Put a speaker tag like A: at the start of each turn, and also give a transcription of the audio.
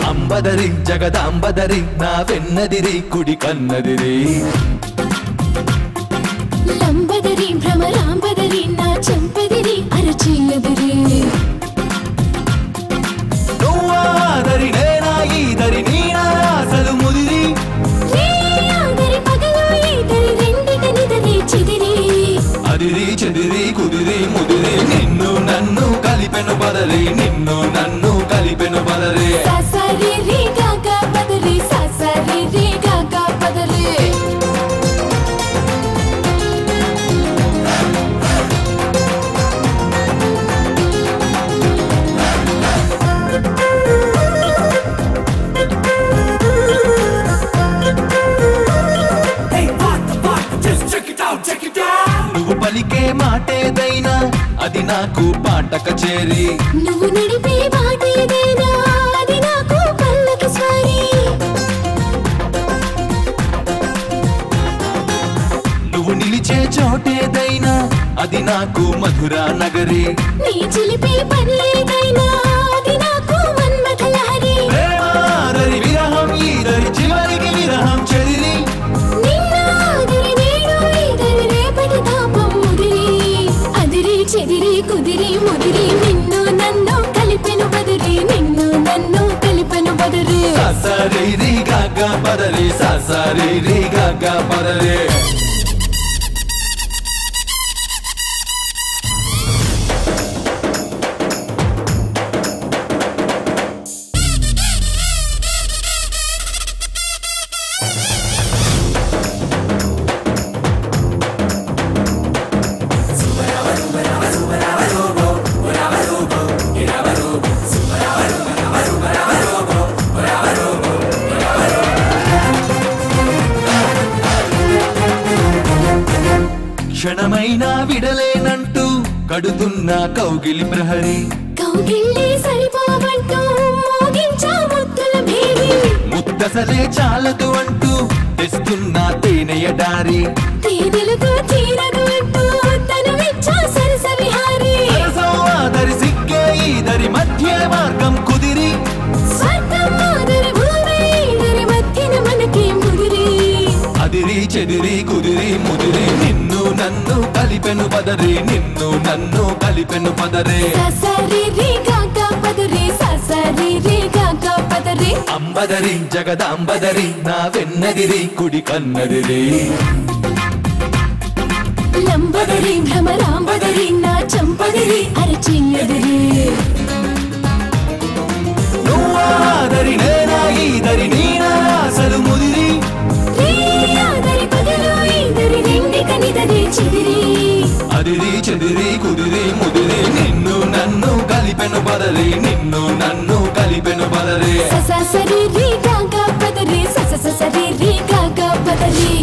A: అంబదరి జగదాంబదరి నా వెన్నదిరి కుడి కన్నదిరి
B: లంబదరి భ్రమరాంబదరి నా చెంపదిరి అరచిల్లదిరి
A: నువ్వాదరి నేనా ఈదరి నీనా అసలు ముదిరి
B: ఆదరి పగలు ఈదరి రెండిట నిదరి చెదిరి
A: అదిరి చెదిరి కుదిరి ముదిరి నిన్ను నన్ను కలిపెను బదరి నిన్ను నన్ను కలిపెను బదరి
B: ససరి రి గగ పదరి ససరి రి గగ పదరి
A: నువ్వు పలికే మాటేదైనా అది నాకు పాట కచేరి
B: నువ్వు నడిపే మాట ఏదైనా అది నాకు పల్లకి స్వారీ
A: నువ్వు నిలిచే చోటేదైనా అది నాకు మధురా నగరి
B: నీ చిలిపే పని ఏదైనా అది నాకు మన్మథ లహరి
A: ప్రేమాదరి విరహం ఈదరి చివరికి విరహం చెదిరి
B: నిన్న ఆదరి నేడు ఈదరి రేపటి తాపం ముదిరి అదిరి చెదిరి కుదిరి ముదిరి నిన్ను నన్ను కలిపెను బదిరి నిన్ను నన్ను కలిపెను బదిరి
A: ససరి రి గగ పదరి ససరి రి గగ పదరి క్షణమైనా విడలేనంటూ కడుతున్న కౌగిలి ప్రహరి
B: కౌగిళ్ళే సరిపోవంటూ మోగించా ముద్దుల భేరి
A: ముద్దసలే చాలదు అంటూ తెస్తున్న తేనెయ డారి
B: తేనెలతో తీరదు అంటూ తను విచ్చా సరస విహారి
A: ఆదరి సిగ్గే ఈదరి మధ్య మార్గం కుదిరి
B: స్వర్గం ఆదరి భూమి ఈదరి మధ్యన మనకి ముదిరి
A: అదిరి చెదిరి కుదిరి ముదిరి నిన్ను నన్ను కలిపెను పదరి నిన్ను నన్ను కలిపెను పదరే
B: ససరి రి గగ పదరి ససరి రి గగ పదరి
A: అంబదరి జగదాంబదరి నా వెన్నదిరి కుడి కన్నదిరి
B: లంబదరి భ్రమరాంబదరి నా చంపదిరి అరచిల్లదిరి
A: నువ్వాదరి నేనా ఈదరి నీనా అసలు ముదిరి
B: ఆదరి పగలు ఈదరి రెండిట నిదరి చెదిరి
A: అదిరి చెదిరి కుదిరి ముదిరి నిన్ను నన్ను కలిపెను బదరి నిన్ను నన్ను కలిపెను బదరి
B: ససరి రి గగ పదరి ససరి రి గగ పదరి